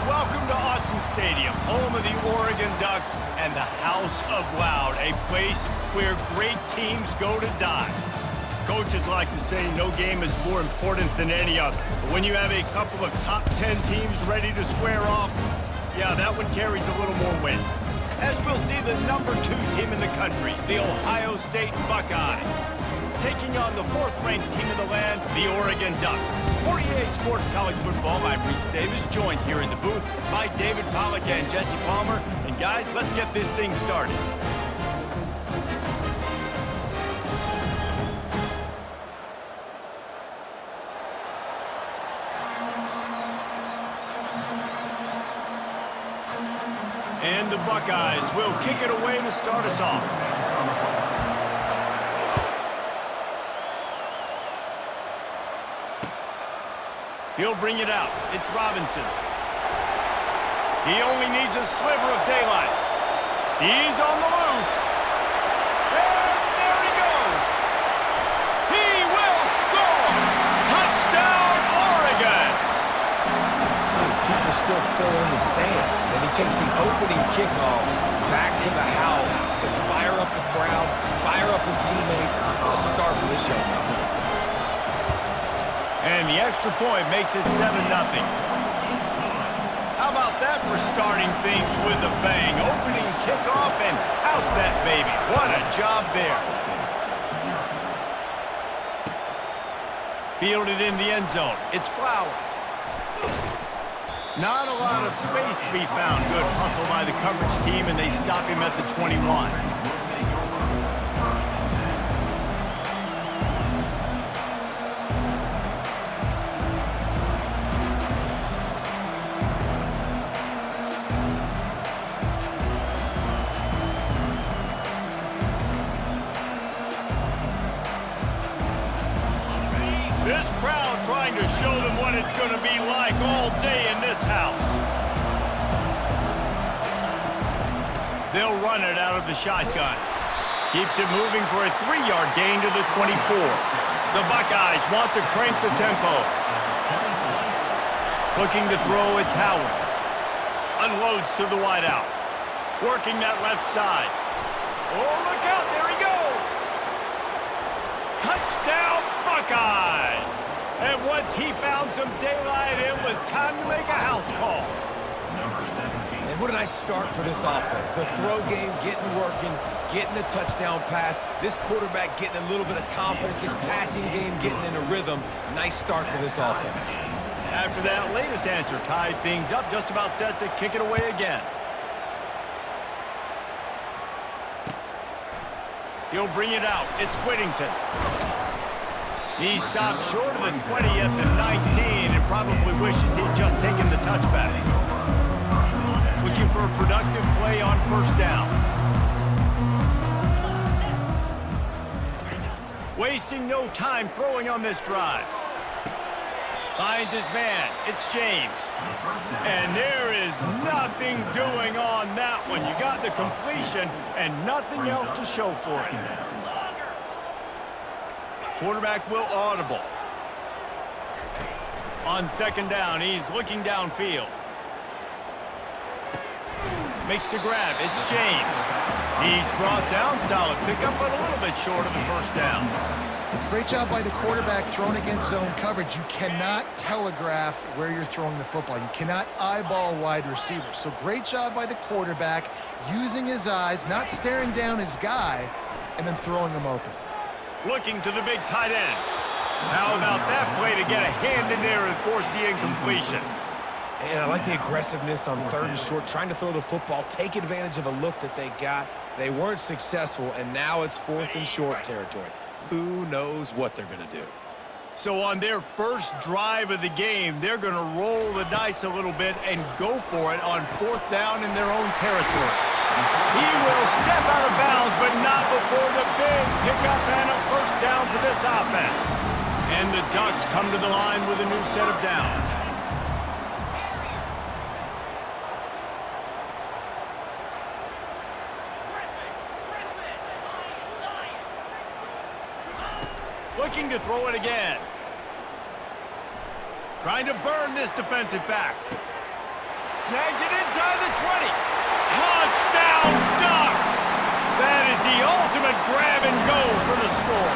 Welcome to Autzen Stadium, home of the Oregon Ducks and the House of Loud, a place where great teams go to die. Coaches like to say no game is more important than any other. But when you have a couple of top 10 teams ready to square off, yeah, that one carries a little more weight. As we'll see the number 2 team in the country, the Ohio State Buckeyes, taking on the 4th-ranked team in the land, the Oregon Ducks. For EA Sports College Football, I'm Reese Davis, joined here in the booth by David Pollack and Jesse Palmer. And guys, let's get this thing started. And the Buckeyes will kick it away to start us off. He'll bring it out. It's Robinson. He only needs a sliver of daylight. He's on the loose. And there he goes. He will score. Touchdown, Oregon. People still fill in the stands, and he takes the opening kickoff back to the house to fire up the crowd, fire up his teammates. What a start for this young man. And the extra point makes it 7-0. How about that for starting things with a bang? Opening kickoff and house that baby. What a job there. Fielded in the end zone. It's Flowers. Not a lot of space to be found. Good hustle by the coverage team, and they stop him at the 21. This crowd trying to show them what it's going to be like all day in this house. They'll run it out of the shotgun. Keeps it moving for a 3-yard gain to the 24. The Buckeyes want to crank the tempo. Looking to throw, it's Howard. Unloads to the wideout. Working that left side. Oh, look out, there he goes. Touchdown, Buckeyes! And once he found some daylight, it was time to make a house call. And what a nice start for this offense. The throw game getting working, getting the touchdown pass. This quarterback getting a little bit of confidence. This passing game getting in a rhythm. Nice start for this offense. After that latest answer tied things up, just about set to kick it away again. He'll bring it out. It's Whittington. He stopped short of the 20th and 19 and probably wishes he'd just taken the touchback. Looking for a productive play on first down. Wasting no time throwing on this drive. Finds his man. It's James. And there is nothing doing on that one. You got the completion and nothing else to show for it. Quarterback will audible. On second down, he's looking downfield. Makes the grab. It's James. He's brought down. Solid pickup, but a little bit short of the first down. Great job by the quarterback throwing against zone coverage. You cannot telegraph where you're throwing the football. You cannot eyeball wide receivers. So great job by the quarterback using his eyes, not staring down his guy, and then throwing him open. Looking to the big tight end. How about that play to get a hand in there and force the incompletion? And I like the aggressiveness on 3rd and short, trying to throw the football, take advantage of a look that they got. They weren't successful, and now it's 4th and short territory. Who knows what they're going to do? So on their first drive of the game, they're going to roll the dice a little bit and go for it on 4th down in their own territory. He will step out of bounds, but not before the big pickup and a first down for this offense. And the Ducks come to the line with a new set of downs. Looking to throw it again. Trying to burn this defensive back. Snags it inside the 20. Touchdown Ducks! That is the ultimate grab and go for the score.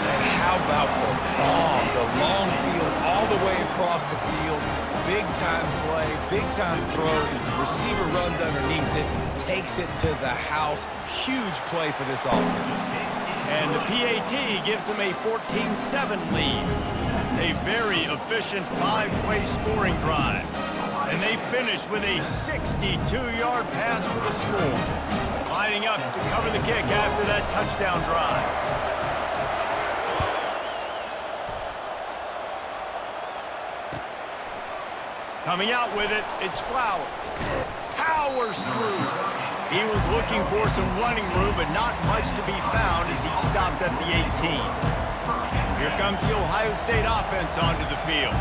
And how about the bomb? The long field all the way across the field. Big-time play, big-time throw. Receiver runs underneath it, takes it to the house. Huge play for this offense. And the PAT gives them a 14-7 lead. A very efficient 5-play scoring drive. And they finish with a 62-yard pass for the score. Lining up to cover the kick after that touchdown drive. Coming out with it, it's Flowers. Powers through. He was looking for some running room, but not much to be found as he stopped at the 18. Here comes the Ohio State offense onto the field.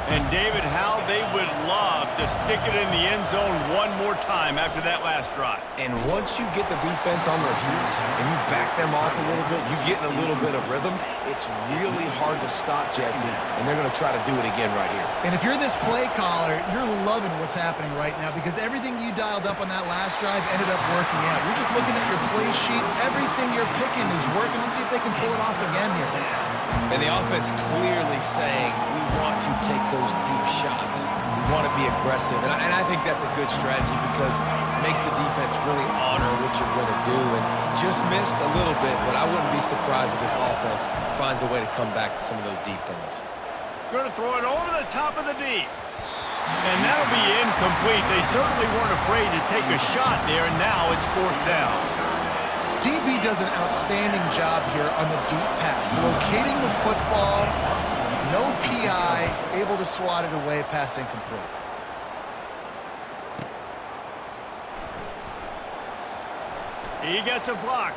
And David, how they would love to stick it in the end zone one more time after that last drive. And once you get the defense on their heels and you back them off a little bit, you get in a little bit of rhythm, it's really hard to stop, Jesse, and they're going to try to do it again right here. And if you're this play caller, you're loving what's happening right now because everything you dialed up on that last drive ended up working out. You're just looking at your play sheet. Everything you're picking is working. Let's see if they can pull it off again here. And the offense clearly saying, we want to take those deep shots. We want to be aggressive. And I think that's a good strategy because it makes the defense really honor what you're going to do. And just missed a little bit, but I wouldn't be surprised if this offense finds a way to come back to some of those deep throws. Going to throw it over the top of the D. And that'll be incomplete. They certainly weren't afraid to take a shot there, and now it's 4th down. DB does an outstanding job here on the deep pass. Locating the football, no PI, able to swat it away, pass incomplete. He gets a block.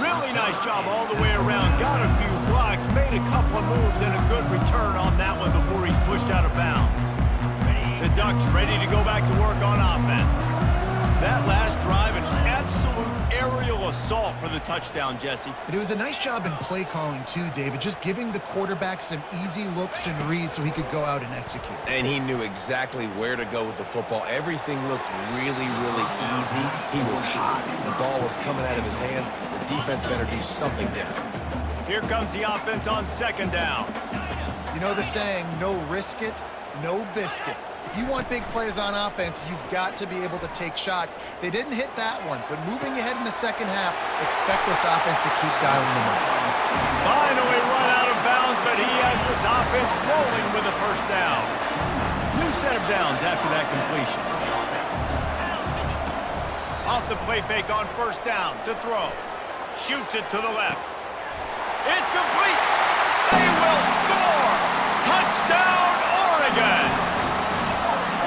Really nice job all the way around. Got a few blocks, made a couple of moves, and a good return on that one before he's pushed out of bounds. The Ducks ready to go back to work on offense. That last drive, an absolute aerial assault for the touchdown, Jesse. But it was a nice job in play calling too, David, just giving the quarterback some easy looks and reads so he could go out and execute. And he knew exactly where to go with the football. Everything looked really, really easy. He was hot. The ball was coming out of his hands. The defense better do something different. Here comes the offense on 2nd down. You know the saying, no risk it, no biscuit. If you want big plays on offense, you've got to be able to take shots. They didn't hit that one, but moving ahead in the second half, expect this offense to keep dialing them up. Finally run out of bounds, but he has this offense rolling with a 1st down. New set of downs after that completion. Off the play fake on 1st down to throw. Shoots it to the left. It's complete. They will score. Touchdown, Oregon.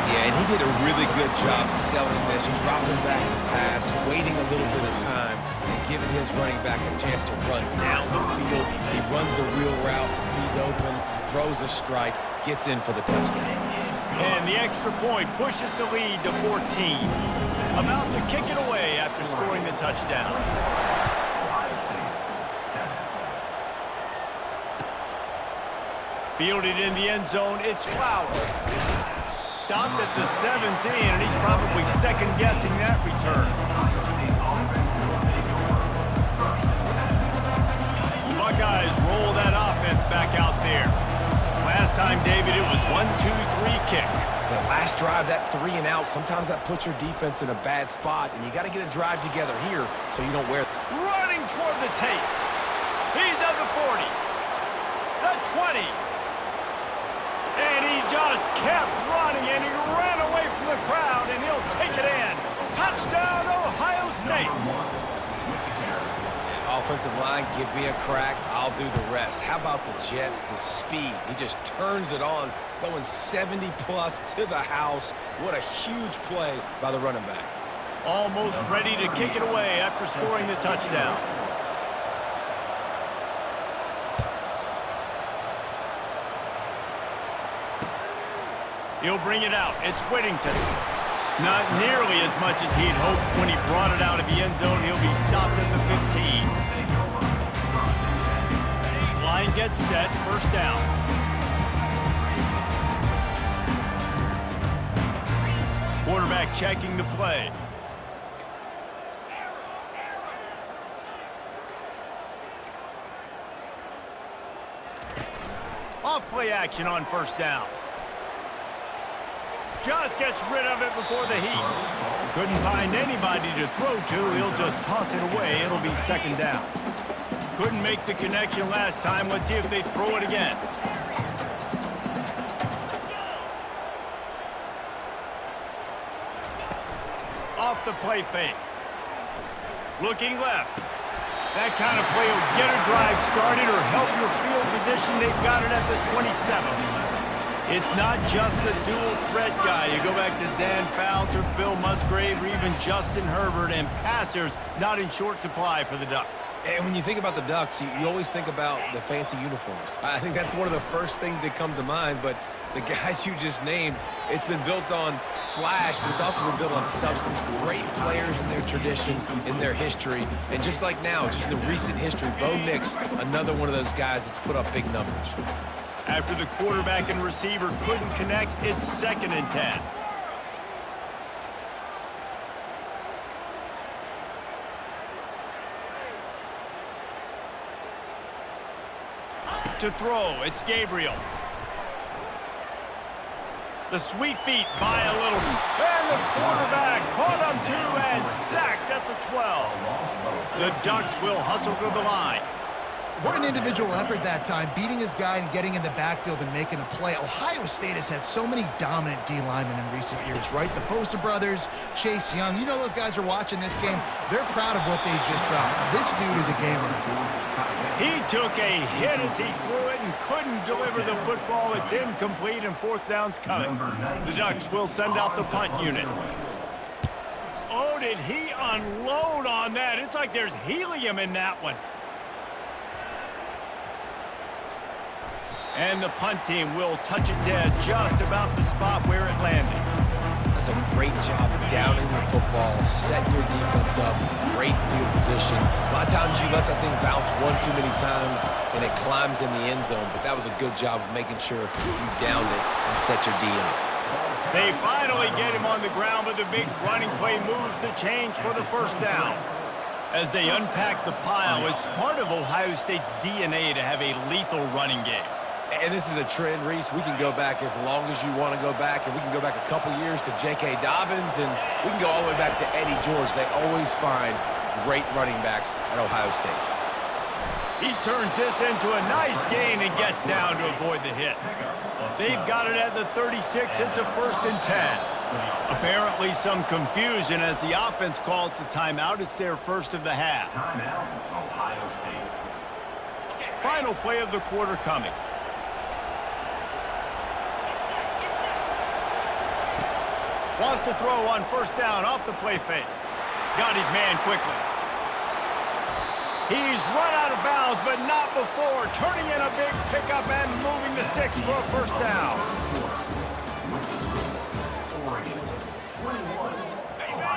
Yeah, and he did a really good job selling this, dropping back to pass, waiting a little bit of time, and giving his running back a chance to run down the field. He runs the real route. He's open, throws a strike, gets in for the touchdown. And the extra point pushes the lead to 14. About to kick it away after scoring the touchdown. Fielded in the end zone, it's Flowers. Stopped at the 17, and he's probably second-guessing that return. Buckeyes roll that offense back out there. Last time, David, it was 1-2-3 kick. The last drive, that 3 and out, sometimes that puts your defense in a bad spot, and you got to get a drive together here so you don't wear. Running toward the tape. He's at the 40, the 20. And he just kept running, and he ran away from the crowd, and he'll take it in. Touchdown, Ohio State. Offensive line, give me a crack, I'll do the rest. How about the Jets, the speed? He just turns it on, going 70-plus to the house. What a huge play by the running back. Almost ready to kick it away after scoring the touchdown. He'll bring it out. It's Whittington. Not nearly as much as he'd hoped when he brought it out of the end zone. He'll be stopped at the 15. Line gets set. 1st down. quarterback checking the play. Off play action on first down. Just gets rid of it before the heat. Couldn't find anybody to throw to. He'll just toss it away. It'll be second down. Couldn't make the connection last time. Let's see if they throw it again. Off the play fake. Looking left. That kind of play will get a drive started or help your field position. They've got it at the 27. It's not just the dual threat guy. You go back to Dan Fouts or Bill Musgrave or even Justin Herbert, and passers not in short supply for the Ducks. And when you think about the Ducks, you always think about the fancy uniforms. I think that's one of the first things that come to mind, but the guys you just named, it's been built on flash, but it's also been built on substance. Great players in their tradition, in their history, and just like now, just in the recent history, Bo Nix, another one of those guys that's put up big numbers. After the quarterback and receiver couldn't connect, it's 2nd and 10. To throw, it's Gabriel. The sweet feet by a little. And the quarterback caught him too and sacked at the 12. The Ducks will hustle to the line. What an individual effort that time, beating his guy and getting in the backfield and making a play. Ohio State has had so many dominant D linemen in recent years, right? The Bosa brothers, Chase Young. You know those guys are watching this game. They're proud of what they just saw. This dude is a gamer. He took a hit as he threw it and couldn't deliver the football. It's incomplete and 4th down's coming. The Ducks will send out the punt unit. Oh, did he unload on that? It's like there's helium in that one. And the punt team will touch it dead just about the spot where it landed. That's a great job downing the football, setting your defense up, great field position. A lot of times you let that thing bounce one too many times and it climbs in the end zone, but that was a good job of making sure you downed it and set your D up. They finally get him on the ground, but the big running play moves the change for the first down. As they unpack the pile, it's part of Ohio State's DNA to have a lethal running game. And this is a trend, Reese. We can go back as long as you want to go back, and we can go back a couple years to J.K. Dobbins, and we can go all the way back to Eddie George. They always find great running backs at Ohio State. He turns this into a nice gain and gets down to avoid the hit. They've got it at the 36. It's a 1st and 10. Apparently some confusion as the offense calls the timeout. It's their first of the half. Final play of the quarter coming. Wants to throw on first down off the play fake. Got his man quickly. He's run out of bounds, but not before. Turning in a big pickup and moving the sticks for a first down.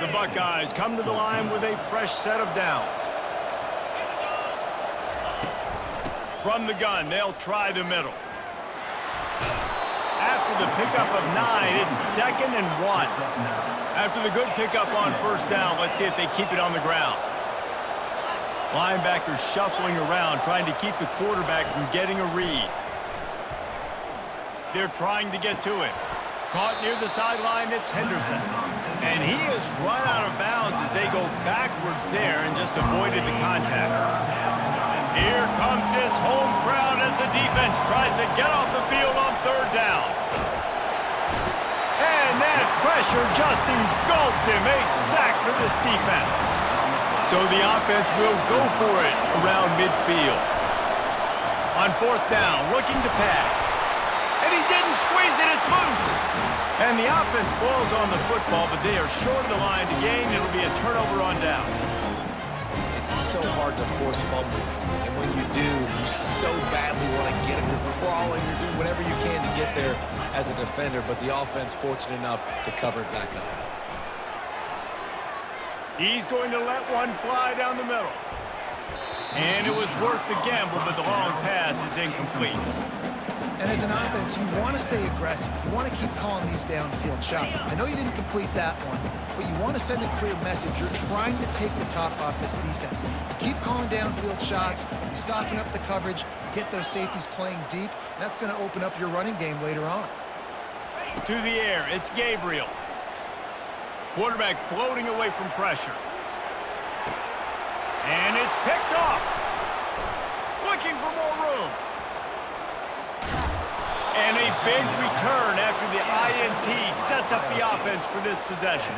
The Buckeyes come to the line with a fresh set of downs. From the gun, they'll try the middle. After the pickup of 9, it's 2nd and 1. After the good pickup on first down, let's see if they keep it on the ground. Linebackers shuffling around, trying to keep the quarterback from getting a read. They're trying to get to it. Caught near the sideline, it's Henderson. And he has run out of bounds as they go backwards there and just avoided the contact. Here comes this home crowd as the defense tries to get off the field on 3rd down. And that pressure just engulfed him. A sack for this defense. So the offense will go for it around midfield. On 4th down, looking to pass. And he didn't squeeze it, it's loose. And the offense falls on the football, but they are short of the line to gain. It'll be a turnover on down. It's so hard to force fumbles, and when you do, you so badly want to get them. You're crawling, you're doing whatever you can to get there as a defender, but the offense fortunate enough to cover it back up. He's going to let one fly down the middle. And it was worth the gamble, but the long pass is incomplete. And as an offense, you want to stay aggressive. You want to keep calling these downfield shots. I know you didn't complete that one, but you want to send a clear message. You're trying to take the top off this defense. You keep calling downfield shots, you soften up the coverage, you get those safeties playing deep, and that's going to open up your running game later on. To the air, it's Gabriel. Quarterback floating away from pressure. And it's picked off. Looking for more room. And a big return after the INT sets up the offense for this possession.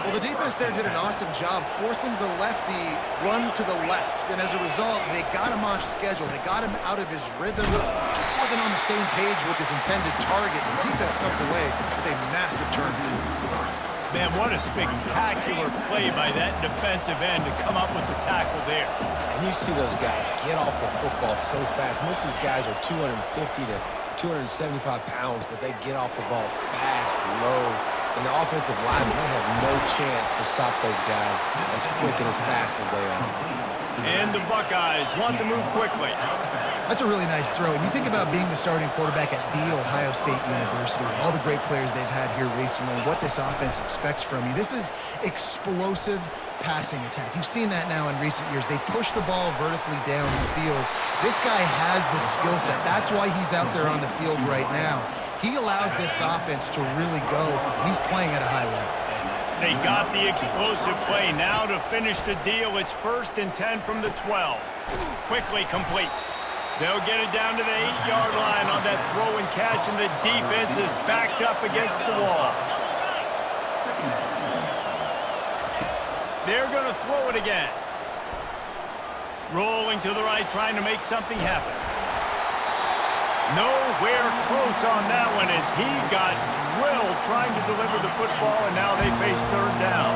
Well, the defense there did an awesome job forcing the lefty run to the left. And as a result, they got him off schedule. They got him out of his rhythm. Just wasn't on the same page with his intended target. The defense comes away with a massive turnover. Man, what a spectacular play by that defensive end to come up with the tackle there. And you see those guys get off the football so fast. Most of these guys are 250 to 275 pounds, but they get off the ball fast, low. And the offensive linemen, they have no chance to stop those guys as quick and as fast as they are. And the Buckeyes want to move quickly. That's a really nice throw. And you think about being the starting quarterback at The Ohio State University, with all the great players they've had here recently, what this offense expects from you. This is explosive passing attack. You've seen that now in recent years. They push the ball vertically down the field. This guy has the skill set. That's why he's out there on the field right now. He allows this offense to really go, and he's playing at a high level. They got the explosive play. Now to finish the deal, it's 1st and 10 from the 12. Quickly complete. They'll get it down to the 8-yard line on that throw and catch, and the defense is backed up against the wall. They're going to throw it again. Rolling to the right, trying to make something happen. Nowhere close on that one as he got drilled trying to deliver the football, and now they face 3rd down.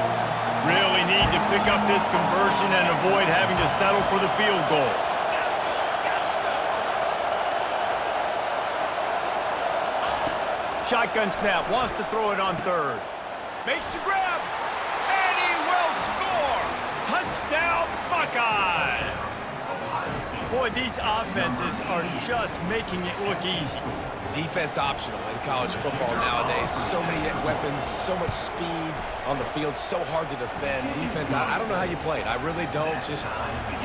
Really need to pick up this conversion and avoid having to settle for the field goal. Shotgun snap, wants to throw it on 3rd. Makes the grab, and he will score! Touchdown, Buckeyes! Boy, these offenses are just making it look easy. Defense optional in college football nowadays. So many weapons, so much speed on the field, so hard to defend. Defense, I don't know how you play it. I really don't. Just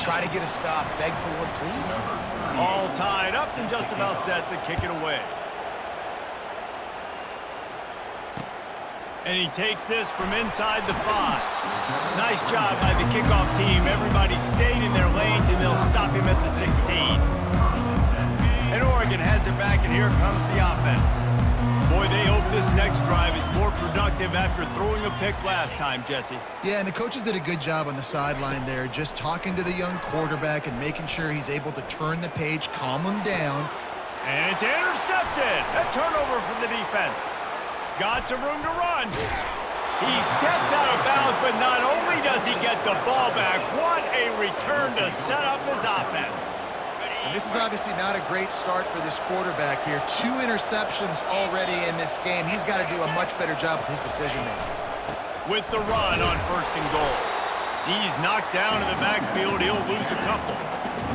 try to get a stop, beg for one, please. All tied up and just about set to kick it away. And he takes this from inside the 5. Nice job by the kickoff team. Everybody stayed in their lanes, and they'll stop him at the 16. And Oregon has it back, and here comes the offense. Boy, they hope this next drive is more productive after throwing a pick last time, Jesse. Yeah, and the coaches did a good job on the sideline there, just talking to the young quarterback and making sure he's able to turn the page, calm him down. And it's intercepted. A turnover for the defense. Got some room to run. He steps out of bounds, but not only does he get the ball back, what a return to set up his offense. And this is obviously not a great start for this quarterback here. 2 interceptions already in this game. He's got to do a much better job with his decision-making. With the run on 1st and goal. He's knocked down in the backfield. He'll lose a couple.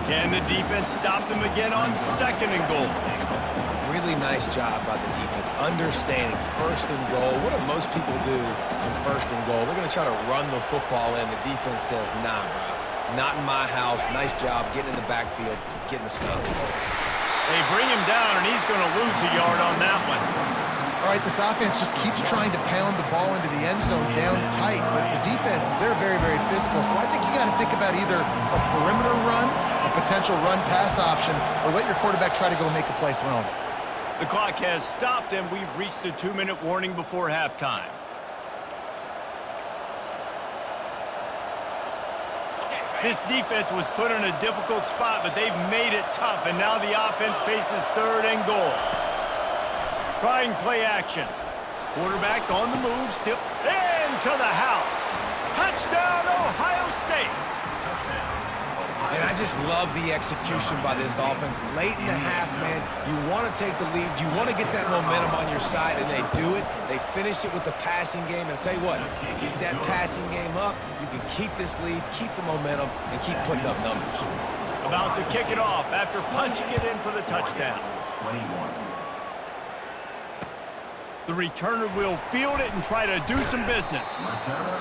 Can the defense stop them again on 2nd and goal? Really nice job by the defense, understanding 1st and goal. What do most people do in 1st and goal? They're going to try to run the football in. The defense says, nah, bro, not in my house. Nice job getting in the backfield, getting the stop. They bring him down, and he's going to lose a yard on that one. All right, this offense just keeps trying to pound the ball into the end zone down tight, but the defense, they're very, very physical. So I think you got to think about either a perimeter run, a potential run-pass option, or let your quarterback try to go make a play thrown. The clock has stopped, and we've reached the 2-minute warning before halftime. This defense was put in a difficult spot, but they've made it tough, and now the offense faces 3rd and goal. Trying play action. Quarterback on the move, still into the house. Touchdown, Ohio State. And I just love the execution by this offense. Late in the half, man, you want to take the lead. You want to get that momentum on your side, and they do it. They finish it with the passing game. And I'll tell you what, get that passing game up, you can keep this lead, keep the momentum, and keep putting up numbers. About to kick it off after punching it in for the touchdown. 21. The returner will field it and try to do some business.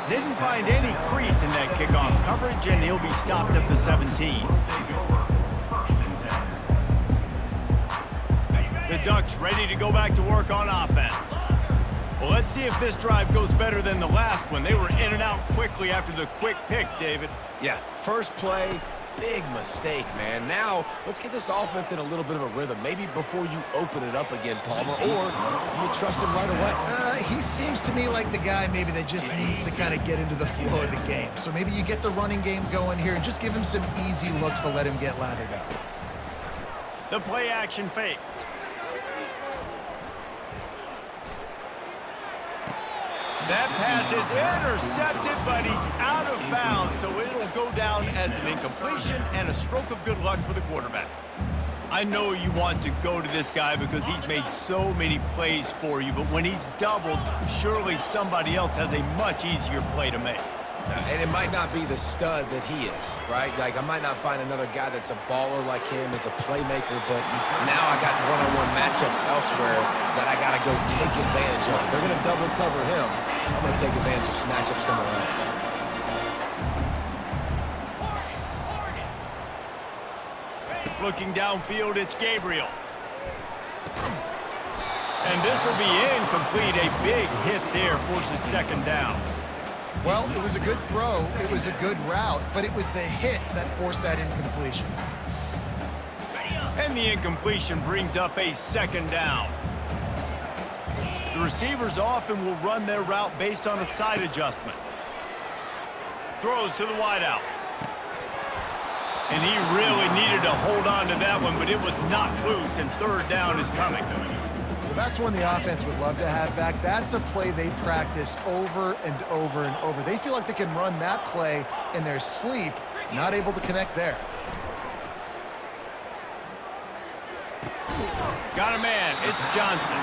Didn't find any crease in that kickoff coverage, and he'll be stopped at the 17. The Ducks ready to go back to work on offense. Well, let's see if this drive goes better than the last one. They were in and out quickly after the quick pick, David. Yeah, first play, big mistake, man. Now, let's get this offense in a little bit of a rhythm. Maybe before you open it up again, Palmer, or do you trust him right away? He seems to me like the guy maybe that just needs to kind of get into the flow of the game. So maybe you get the running game going here and just give him some easy looks to let him get lathered up. The play action fake. That pass is intercepted, but he's out of bounds, so it'll go down as an incompletion and a stroke of good luck for the quarterback. I know you want to go to this guy because he's made so many plays for you, but when he's doubled, surely somebody else has a much easier play to make. And it might not be the stud that he is, right? Like, I might not find another guy that's a baller like him, that's a playmaker, but now I got one-on-one matchups elsewhere that I got to go take advantage of. If they're going to double cover him, I'm going to take advantage of some matchups somewhere else. Looking downfield, it's Gabriel. And this will be incomplete. A big hit there forces second down. Well, it was a good throw, it was a good route, but it was the hit that forced that incompletion. And the incompletion brings up a second down. The receivers often will run their route based on a side adjustment. Throws to the wideout. And he really needed to hold on to that one, but it was knocked loose, and third down is coming. That's one the offense would love to have back. That's a play they practice over and over and over. They feel like they can run that play in their sleep, not able to connect there. Got a man, it's Johnson.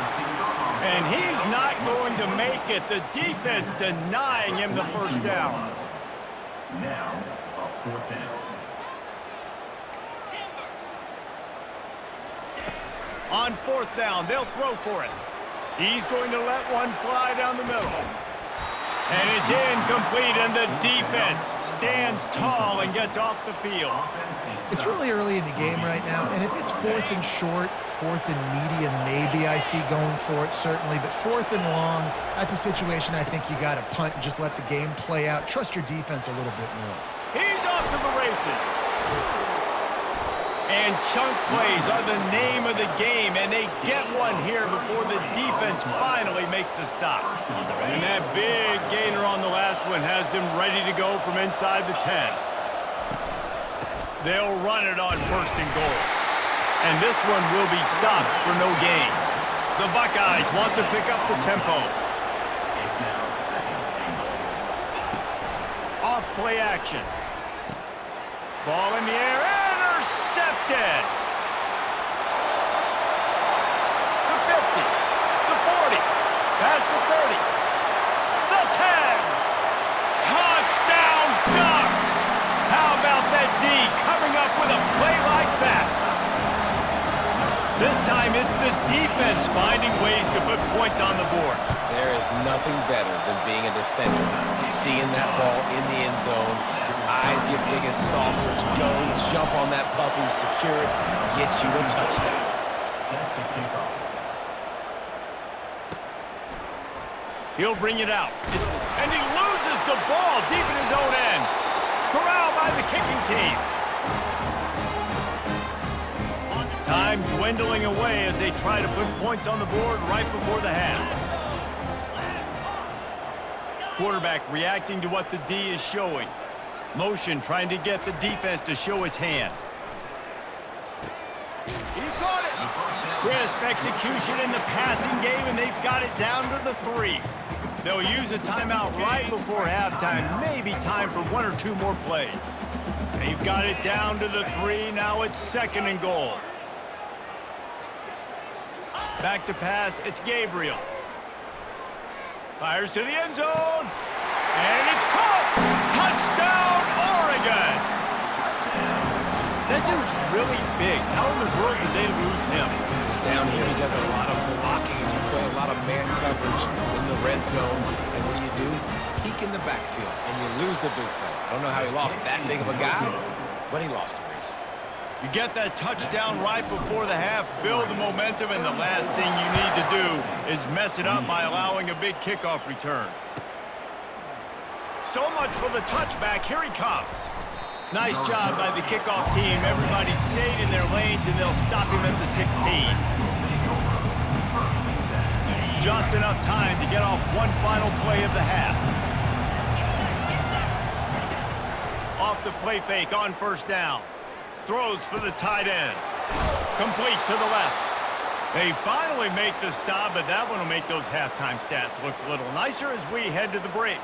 And he's not going to make it. The defense denying him the first down. Now, a fourth down. On fourth down, they'll throw for it. He's going to let one fly down the middle. And it's incomplete, and the defense stands tall and gets off the field. It's really early in the game right now, and if it's fourth and short, fourth and medium, maybe I see going for it, certainly. But fourth and long, that's a situation I think you got to punt and just let the game play out. Trust your defense a little bit more. He's off to the races. And chunk plays are the name of the game, and they get one here before the defense finally makes the stop. And that big gainer on the last one has them ready to go from inside the 10. They'll run it on first and goal. And this one will be stopped for no gain. The Buckeyes want to pick up the tempo. Off play action. Ball in the air. Intercepted. The 50. The 40. Past the 30. The 10. Touchdown Ducks. How about that D coming up with a play like that? This time it's the defense finding ways to put points on the board. There is nothing better than being a defender, seeing that ball in the end zone. Your eyes get big as saucers. Go, jump on that puppy, secure it, get you a touchdown. That's a kickoff. He'll bring it out. And he loses the ball deep in his own end. Corralled by the kicking team. Time dwindling away as they try to put points on the board right before the half. Quarterback reacting to what the D is showing. Motion trying to get the defense to show his hand. He got it. Crisp execution in the passing game, and they've got it down to the 3. They'll use a timeout right before halftime. Maybe time for one or two more plays. They've got it down to the 3. Now it's second and goal. Back to pass, it's Gabriel. Fires to the end zone. And it's caught. Touchdown, Oregon. That dude's really big. How in the world did they lose him? Because down here he does a lot of blocking and you play a lot of man coverage in the red zone. And what do? Peek in the backfield, and you lose the big fella. I don't know how he lost that big of a guy, but he lost him, Reese. You get that touchdown right before the half, build the momentum, and the last thing you need to do is mess it up by allowing a big kickoff return. So much for the touchback. Here he comes. Nice job by the kickoff team. Everybody stayed in their lanes, and they'll stop him at the 16. Just enough time to get off one final play of the half. Off the play fake on first down. Throws for the tight end. Complete to the left. They finally make the stop, but that one will make those halftime stats look a little nicer as we head to the break.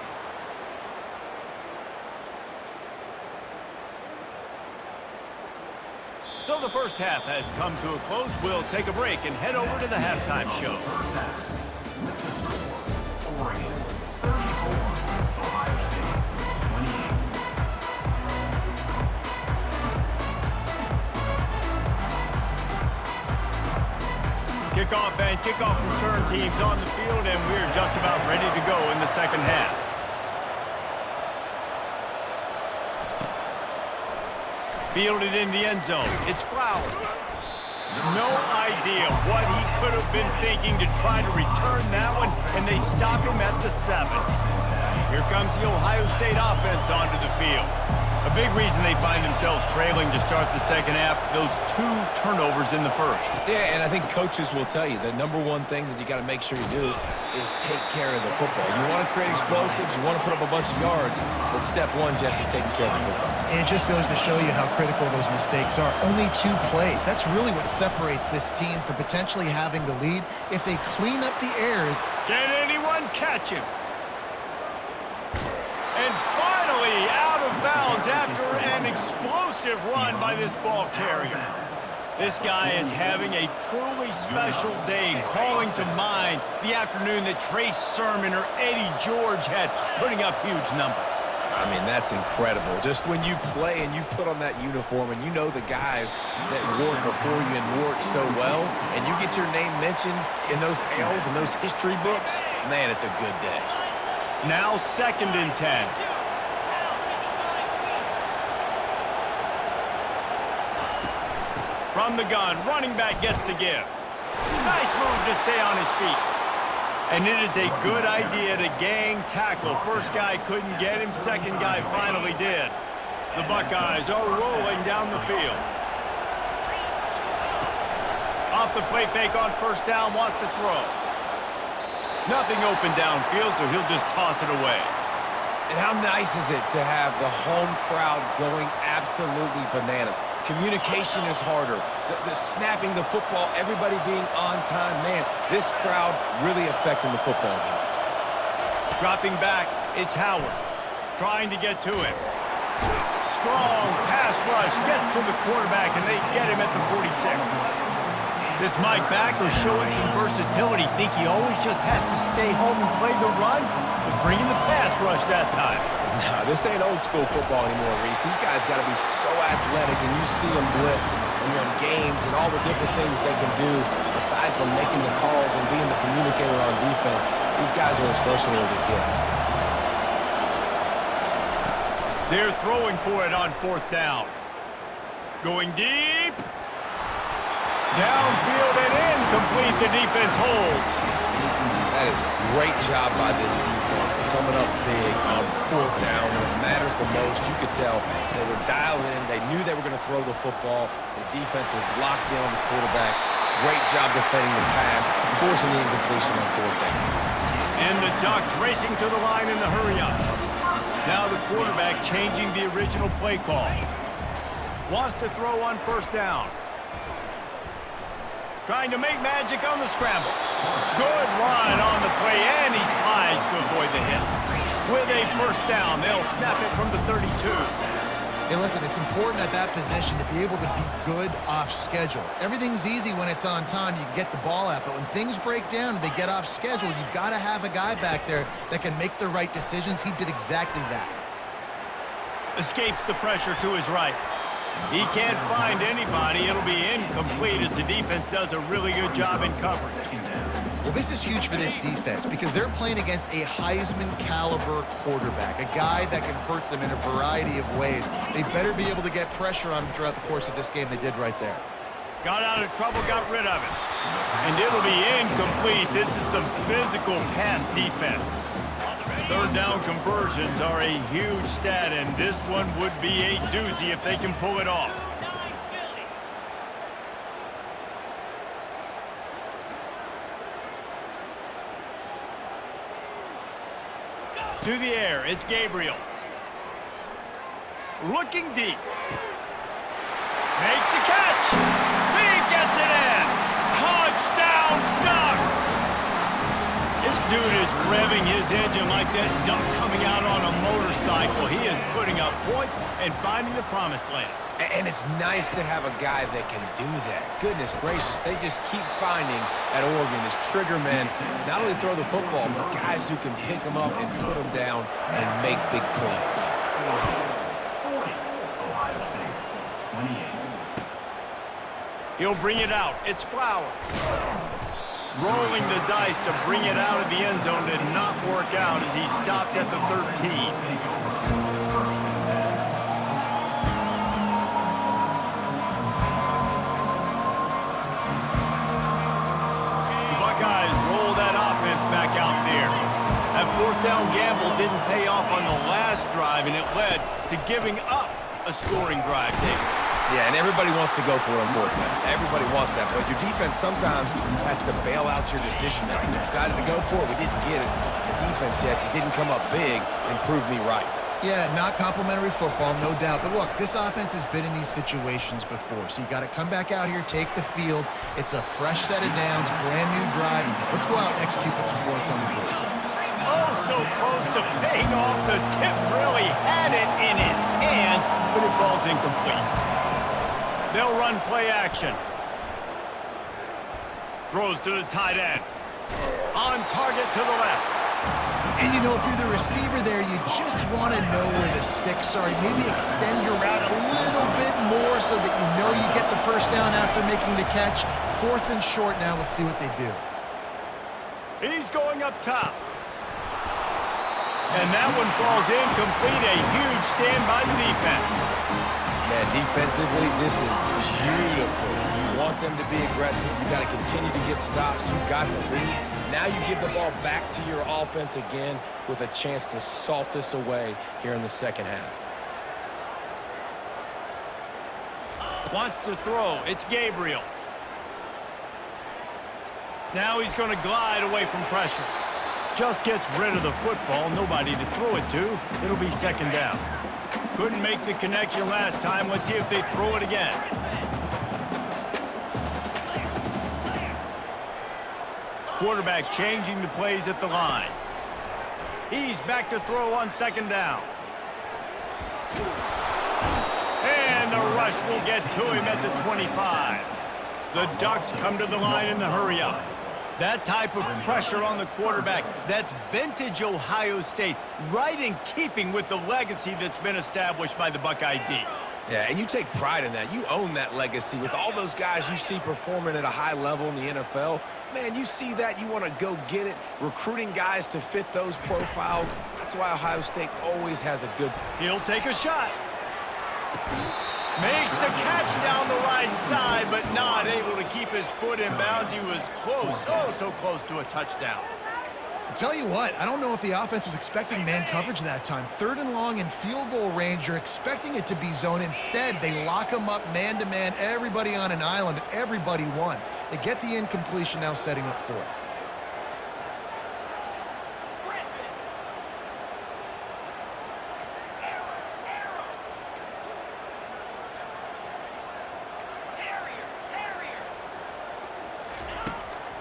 So the first half has come to a close. We'll take a break and head over to the halftime show. Kickoff and kickoff return teams on the field, and we're just about ready to go in the second half. Fielded in the end zone. It's Flowers. No idea what he could have been thinking to try to return that one, and they stop him at the 7. Here comes the Ohio State offense onto the field. A big reason they find themselves trailing to start the second half, those 2 turnovers in the first. Yeah, and I think coaches will tell you the number one thing that you got to make sure you do is take care of the football. You want to create explosives, you want to put up a bunch of yards, but step one, Jesse, taking care of the football. And it just goes to show you how critical those mistakes are. Only 2 plays. That's really what separates this team from potentially having the lead. If they clean up the errors. Can anyone catch him? And finally out of bounds after an explosive run by this ball carrier. This guy is having a truly special day, calling to mind the afternoon that Trey Sermon or Eddie George had, putting up huge numbers. I mean, that's incredible. Just when you play and you put on that uniform and you know the guys that wore it before you and wore it so well, and you get your name mentioned in those L's and those history books, man, it's a good day. Now 2nd and 10. From the gun, running back gets to give. Nice move to stay on his feet. And it is a good idea to gang tackle. First guy couldn't get him, second guy finally did. The Buckeyes are rolling down the field. Off the play fake on first down, wants to throw. Nothing open downfield, so he'll just toss it away. And how nice is it to have the home crowd going absolutely bananas? Communication is harder. The snapping the football, everybody being on time. Man, this crowd really affecting the football game. Dropping back, it's Howard. Trying to get to it. Strong pass rush, gets to the quarterback, and they get him at the 46. This Mike Backer showing some versatility. Think he always just has to stay home and play the run? Was bringing the pass rush that time. No, this ain't old school football anymore, Reese. These guys got to be so athletic, and you see them blitz and run games and all the different things they can do aside from making the calls and being the communicator on defense. These guys are as versatile as it gets. They're throwing for it on 4th down. Going deep. Downfield and incomplete. The defense holds. That is a great job by this defense, coming up big on 4th down when it matters the most. You could tell they were dialed in. They knew they were going to throw the football. The defense was locked in on the quarterback. Great job defending the pass, forcing the incompletion on 4th down. And the Ducks racing to the line in the hurry-up. Now the quarterback changing the original play call. Wants to throw on first down. Trying to make magic on the scramble. Good run on the play, and he slides to avoid the hit. With a first down, they'll snap it from the 32. Hey, listen, it's important at that position to be able to be good off schedule. Everything's easy when it's on time. You can get the ball out, but when things break down and they get off schedule, you've got to have a guy back there that can make the right decisions. He did exactly that. Escapes the pressure to his right. He can't find anybody. It'll be incomplete as the defense does a really good job in coverage. Well, this is huge for this defense because they're playing against a Heisman-caliber quarterback, a guy that can hurt them in a variety of ways. They better be able to get pressure on him throughout the course of this game. They did right there. Got out of trouble, got rid of it. And it'll be incomplete. This is some physical pass defense. Third down conversions are a huge stat, and this one would be a doozy if they can pull it off. To the air, it's Gabriel. Looking deep. Makes the catch. He gets it in. Touchdown, Ducks. This dude is revving his engine like that duck coming out on a motorcycle. He is putting up points and finding the promised land. And it's nice to have a guy that can do that. Goodness gracious, they just keep finding at Oregon as trigger men, not only throw the football, but guys who can pick them up and put them down and make big plays. 40, Ohio State, 28. He'll bring it out. It's Flowers. Rolling the dice to bring it out of the end zone did not work out as he stopped at the 13. Guys, roll that offense back out there. That fourth down gamble didn't pay off on the last drive, and it led to giving up a scoring drive, Dave. Yeah, and everybody wants to go for it on fourth down. Everybody wants that, but your defense sometimes has to bail out your decision making. We decided to go for it. We didn't get it. The defense, Jesse, didn't come up big and prove me right. Yeah, not complimentary football, no doubt. But look, this offense has been in these situations before. So you got to come back out here, take the field. It's a fresh set of downs, brand new drive. Let's go out and execute, put some points on the board. Oh, so close to paying off. The tip really had it in his hands, but it falls incomplete. They'll run play action. Throws to the tight end. On target to the left. And, you know, if you're the receiver there, you just want to know where the sticks are. Maybe extend your route a little bit more so that you know you get the first down after making the catch. Fourth and short now. Let's see what they do. He's going up top. And that one falls incomplete. A huge stand by the defense. Man, defensively, this is beautiful. You want them to be aggressive. You got to continue to get stops. You got the lead. Now you give the ball back to your offense again with a chance to salt this away here in the second half. Wants to throw. It's Gabriel. Now he's going to glide away from pressure. Just gets rid of the football. Nobody to throw it to. It'll be second down. Couldn't make the connection last time. Let's see if they throw it again. Quarterback changing the plays at the line. He's back to throw on second down. And the rush will get to him at the 25. The Ducks come to the line in the hurry-up. That type of pressure on the quarterback, that's vintage Ohio State, right in keeping with the legacy that's been established by the Buckeye D. Yeah, and you take pride in that. You own that legacy with all those guys you see performing at a high level in the NFL. Man, you see that, you want to go get it. Recruiting guys to fit those profiles. That's why Ohio State always has a good... He'll take a shot. Makes the catch down the right side, but not able to keep his foot in bounds. He was close, oh, so close to a touchdown. I'll tell you what, I don't know if the offense was expecting man coverage that time. Third and long in field goal range, you're expecting it to be zone. Instead, they lock them up man-to-man, everybody on an island, and everybody won. They get the incompletion, now setting up fourth.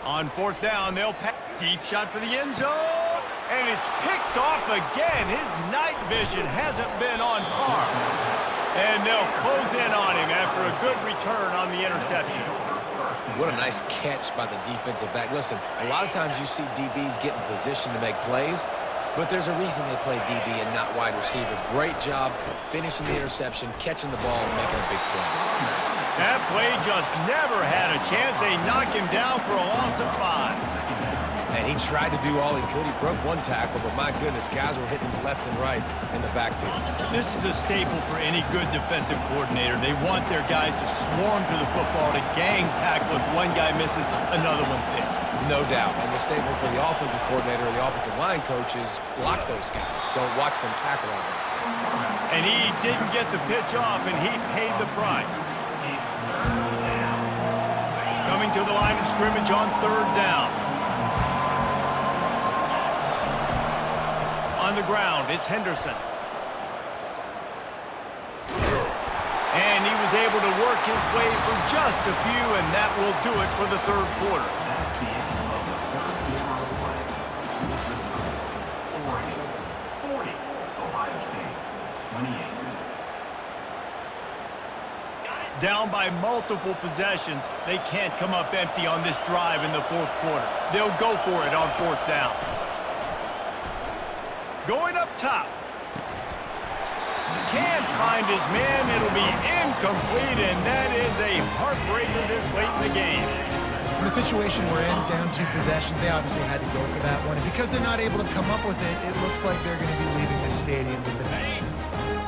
On fourth down, they'll pass. Deep shot for the end zone. And it's picked off again. His night vision hasn't been on par. And they'll close in on him after a good return on the interception. What a nice catch by the defensive back. Listen, a lot of times you see DBs get in position to make plays. But there's a reason they play DB and not wide receiver. Great job finishing the interception, catching the ball, and making a big play. That play just never had a chance. They knock him down for a loss of 5. And he tried to do all he could. He broke one tackle, but my goodness, guys were hitting left and right in the backfield. This is a staple for any good defensive coordinator. They want their guys to swarm to the football, to gang tackle. If one guy misses, another one's there. No doubt. And the staple for the offensive coordinator or the offensive line coach is block those guys. Don't watch them tackle our guys. And he didn't get the pitch off, and he paid the price. Coming to the line of scrimmage on 3rd down. On the ground, it's Henderson. And he was able to work his way for just a few, and that will do it for the 3rd quarter. That's the end of the 3rd quarter of play. Oregon 40, Ohio State 28. Down by multiple possessions, they can't come up empty on this drive in the 4th quarter. They'll go for it on 4th down. Going up top. Can't find his man. It'll be incomplete, and that is a heartbreaker this late in the game. In the situation we're in, down 2 possessions, they obviously had to go for that one. And because they're not able to come up with it, it looks like they're going to be leaving the stadium with a bang.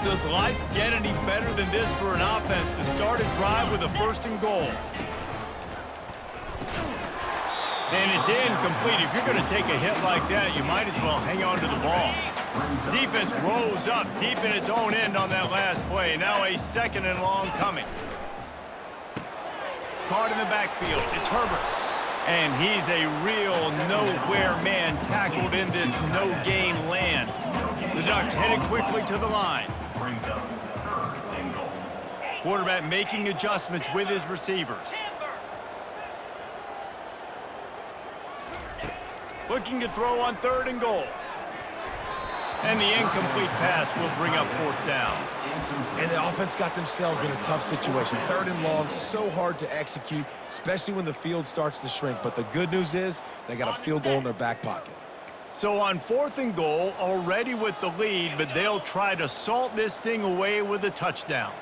Does life get any better than this for an offense to start a drive with a 1st and goal? And it's incomplete. If you're going to take a hit like that, you might as well hang on to the ball. Defense rose up deep in its own end on that last play. Now a 2nd and long coming. Caught in the backfield. It's Herbert. And he's a real nowhere man tackled in this no-gain land. The Ducks headed quickly to the line. Brings up 3rd and goal. Quarterback making adjustments with his receivers. Looking to throw on 3rd and goal. And the incomplete pass will bring up 4th down. And the offense got themselves in a tough situation. 3rd and long, so hard to execute, especially when the field starts to shrink. But the good news is they got a field goal in their back pocket. So on 4th and goal, already with the lead, but they'll try to salt this thing away with a touchdown.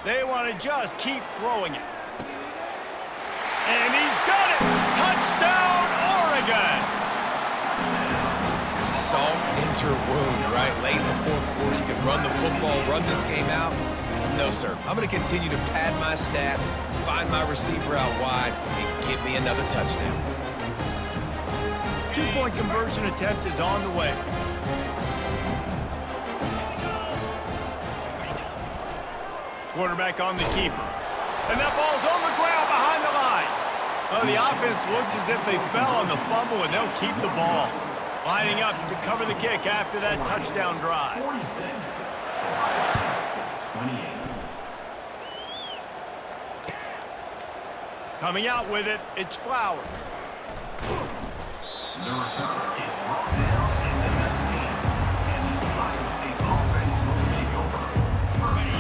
They want to just keep throwing it. And he's got it! Touchdown, Oregon! Salt into your wound, right? Late in the 4th quarter, you can run the football, run this game out. No, sir. I'm going to continue to pad my stats, find my receiver out wide, and give me another touchdown. 2-point conversion attempt is on the way. Quarterback on the keeper. And that ball's on the ground behind the line. Well, the offense looks as if they fell on the fumble, and they'll keep the ball. Lining up to cover the kick after that touchdown drive. 46, 28. Coming out with it, it's Flowers. The return is brought down in the 19. And the Ohio State offense will take over.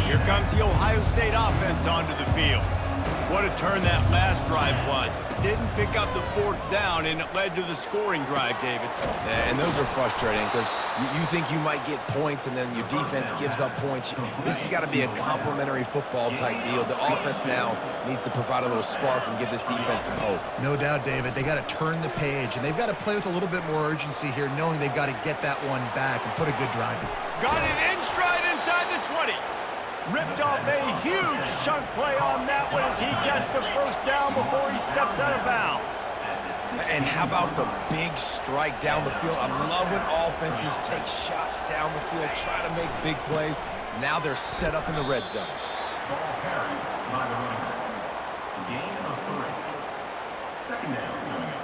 Here comes the Ohio State offense onto the field. What a turn that last drive was. Didn't pick up the 4th down, and it led to the scoring drive, David. And those are frustrating because you think you might get points and then your defense gives up points. This has got to be a complementary football type deal. The offense now needs to provide a little spark and give this defense some hope. No doubt, David. They got to turn the page, and they've got to play with a little bit more urgency here, knowing they've got to get that one back and put a good drive together. Got it in stride inside the 20. Ripped off a huge chunk play on that one as he gets the 1st down before he steps out of bounds. And how about the big strike down the field? I love when offenses take shots down the field, try to make big plays. Now they're set up in the red zone. Ball carried by the running back. Gain of 3. 2nd down coming up.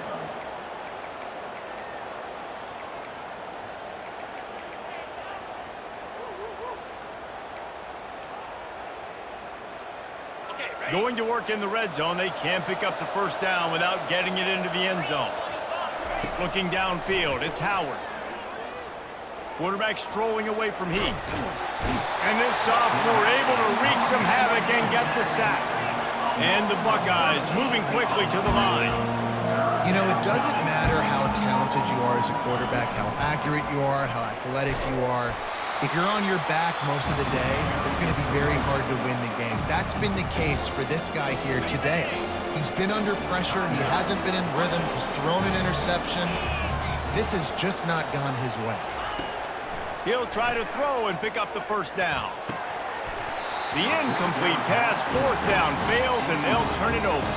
Going to work in the red zone, they can pick up the 1st down without getting it into the end zone. Looking downfield, it's Howard. Quarterback strolling away from heat. And this sophomore able to wreak some havoc and get the sack. And the Buckeyes moving quickly to the line. You know, it doesn't matter how talented you are as a quarterback, how accurate you are, how athletic you are. If you're on your back most of the day, it's going to be very hard to win the game. That's been the case for this guy here today. He's been under pressure. He hasn't been in rhythm. He's thrown an interception. This has just not gone his way. He'll try to throw and pick up the first down. The incomplete pass, fourth down, fails, and they'll turn it over.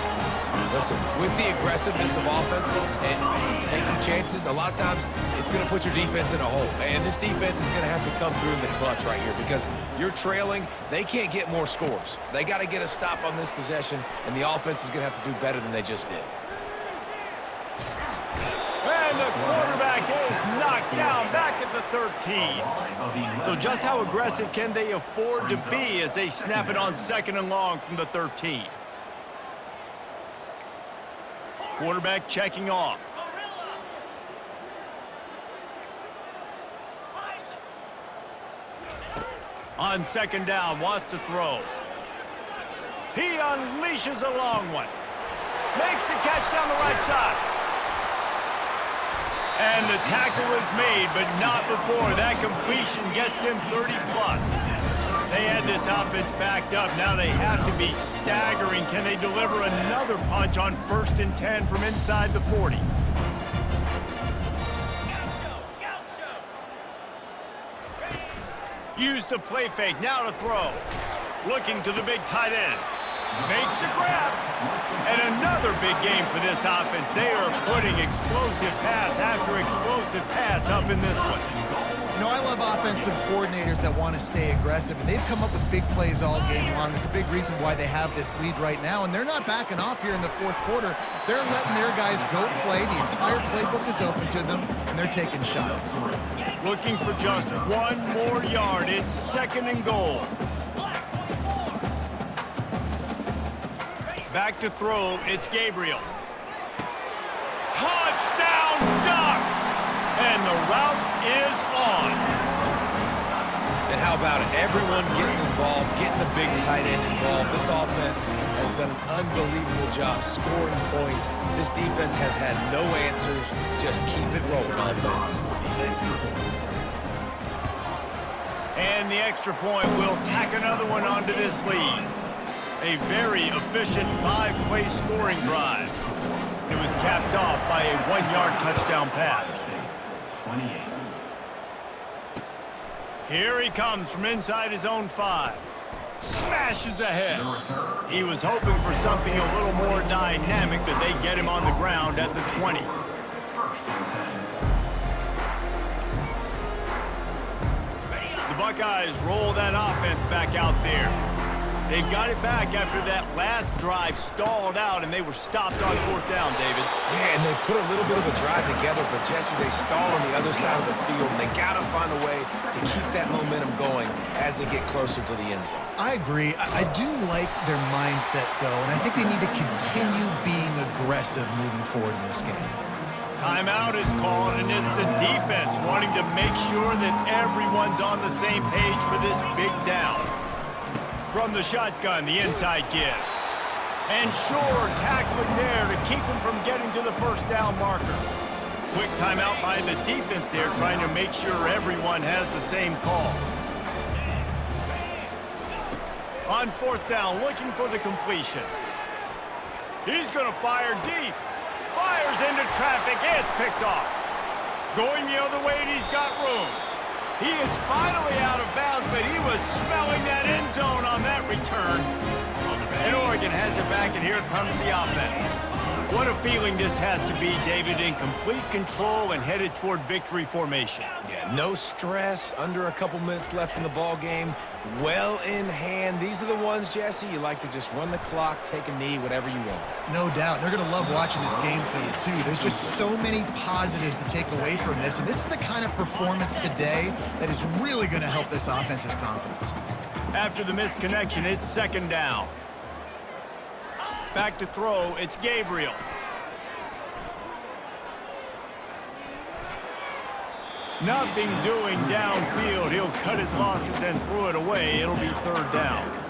Listen, with the aggressiveness of offenses and taking chances, a lot of times it's going to put your defense in a hole. And this defense is going to have to come through in the clutch right here because you're trailing. They can't get more scores. They got to get a stop on this possession, and the offense is going to have to do better than they just did. And the quarterback is knocked down back at the 13. So just how aggressive can they afford to be as they snap it on 2nd and long from the 13? Quarterback checking off. On 2nd down, wants to throw. He unleashes a long one. Makes the catch down the right side. And the tackle is made, but not before that completion gets them 30+. They had this offense backed up. Now they have to be staggering. Can they deliver another punch on 1st and 10 from inside the 40? Use the play fake, now to throw. Looking to the big tight end. Makes the grab. And another big game for this offense. They are putting explosive pass after explosive pass up in this one. You know, I love offensive coordinators that want to stay aggressive, and they've come up with big plays all game long. It's a big reason why they have this lead right now, and they're not backing off here in the 4th quarter. They're letting their guys go play. The entire playbook is open to them, and they're taking shots. Looking for just one more yard. It's 2nd and goal. Back to throw, it's Gabriel. Touchdown Ducks! And the route is on. And how about it? Everyone getting involved, getting the big tight end involved. This offense has done an unbelievable job scoring points. This defense has had no answers. Just keep it rolling, offense. And the extra point will tack another one onto this lead. A very efficient 5-play scoring drive. It was capped off by a 1-yard touchdown pass. 28. Here he comes from inside his own 5. Smashes ahead. He was hoping for something a little more dynamic, but they get him on the ground at the 20. The Buckeyes roll that offense back out there. They've got it back after that last drive stalled out, and they were stopped on 4th down, David. Yeah, and they put a little bit of a drive together, but, Jesse, they stall on the other side of the field, and they got to find a way to keep that momentum going as they get closer to the end zone. I agree. I do like their mindset, though, and I think they need to continue being aggressive moving forward in this game. Timeout is called, and it's the defense wanting to make sure that everyone's on the same page for this big down. From the shotgun, the inside give. And Shore tackling there to keep him from getting to the 1st down marker. Quick timeout by the defense there, trying to make sure everyone has the same call. On 4th down, looking for the completion. He's going to fire deep. Fires into traffic, it's picked off. Going the other way, and he's got room. He is finally out of bounds, but he was smelling that end zone on that return. And Oregon has it back, and here comes the offense. What a feeling this has to be, David, in complete control and headed toward victory formation. Yeah, no stress, under a couple minutes left in the ball game, well in hand. These are the ones, Jesse, you like to just run the clock, take a knee, whatever you want. No doubt. They're going to love watching this game film, too. There's just so many positives to take away from this, and this is the kind of performance today that is really going to help this offense's confidence. After the missed connection, it's 2nd down. Back to throw, it's Gabriel. Nothing doing downfield. He'll cut his losses and throw it away. It'll be third down.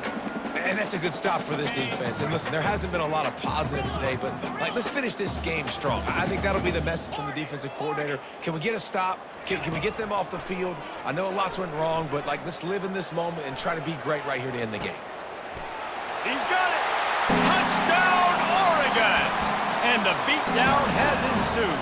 And that's a good stop for this defense. And listen, there hasn't been a lot of positive today, but let's finish this game strong. I think that'll be the message from the defensive coordinator. Can we get a stop? Can we get them off the field? I know lots went wrong, but let's live in this moment and try to be great right here to end the game. He's got it. Touchdown, Oregon! And the beatdown has ensued.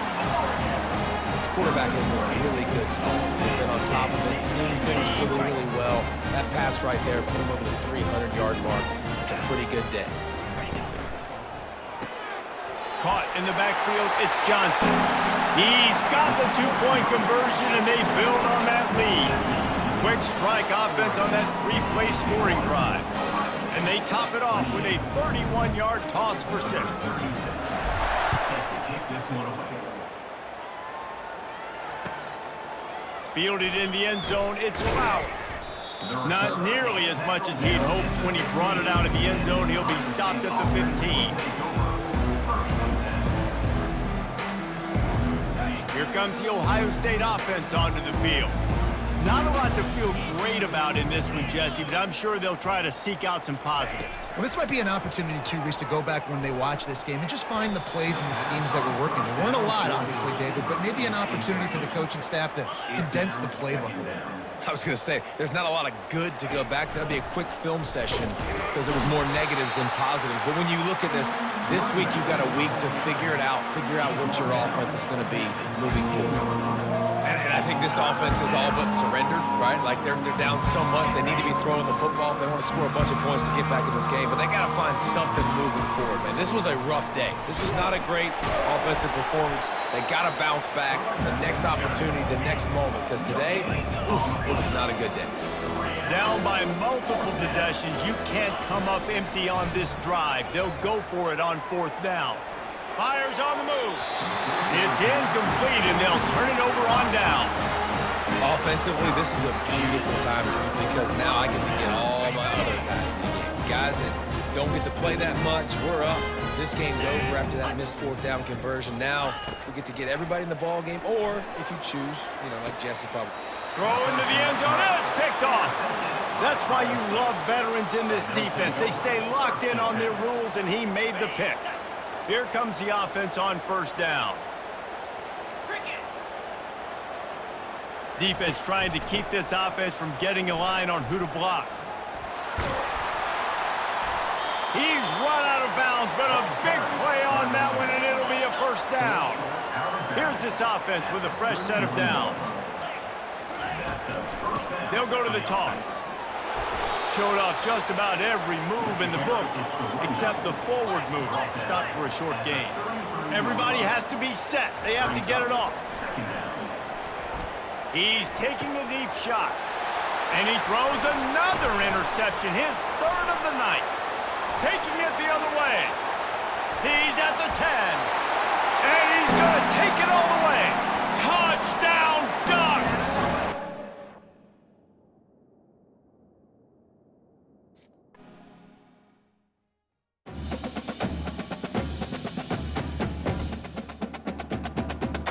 This quarterback has been really good today. He's been on top of it, seen things really, really well. That pass right there put him over the 300-yard mark. That's a pretty good day. Caught in the backfield, it's Johnson. He's got the two-point conversion, and they build on that lead. Quick strike offense on that three-play scoring drive. And they top it off with a 31-yard toss for 6. Set to kick this one away. Fielded in the end zone, it's Flowers. Not nearly as much as he'd hoped when he brought it out of the end zone. He'll be stopped at the 15. Here comes the Ohio State offense onto the field. Not a lot to feel great about in this one, Jesse, but I'm sure they'll try to seek out some positives. Well, this might be an opportunity, too, Reese, to go back when they watch this game and just find the plays and the schemes that were working. There weren't a lot, obviously, David, but maybe an opportunity for the coaching staff to condense the playbook a little bit. I was going to say, there's not a lot of good to go back to. That'd be a quick film session because there was more negatives than positives. But when you look at this week you've got a week to figure it out, figure out what your offense is going to be moving forward. And I think this offense is all but surrendered, right? Like they're down so much, they need to be throwing the football if they want to score a bunch of points to get back in this game. But they got to find something moving forward, man. This was a rough day. This was not a great offensive performance. They got to bounce back the next opportunity, the next moment. Because today, oof, it was not a good day. Down by multiple possessions, you can't come up empty on this drive. They'll go for it on 4th down. Fires on the move. It's incomplete, and they'll turn it over on down. Offensively, this is a beautiful time because now I get to get all my other guys in the game. Guys that don't get to play that much, we're up. This game's over after that missed 4th down conversion. Now we get to get everybody in the ball game, or if you choose, like Jesse probably. Throw into the end zone, and it's picked off. That's why you love veterans in this defense. They stay locked in on their rules, and he made the pick. Here comes the offense on 1st down. Defense trying to keep this offense from getting a line on who to block. He's run out of bounds, but a big play on that one, and it'll be a 1st down. Here's this offense with a fresh set of downs. They'll go to the toss. Showed off just about every move in the book, except the forward move. Stopped for a short gain. Everybody has to be set. They have to get it off. He's taking a deep shot. And he throws another interception, his 3rd of the night. Taking it the other way. He's at the 10.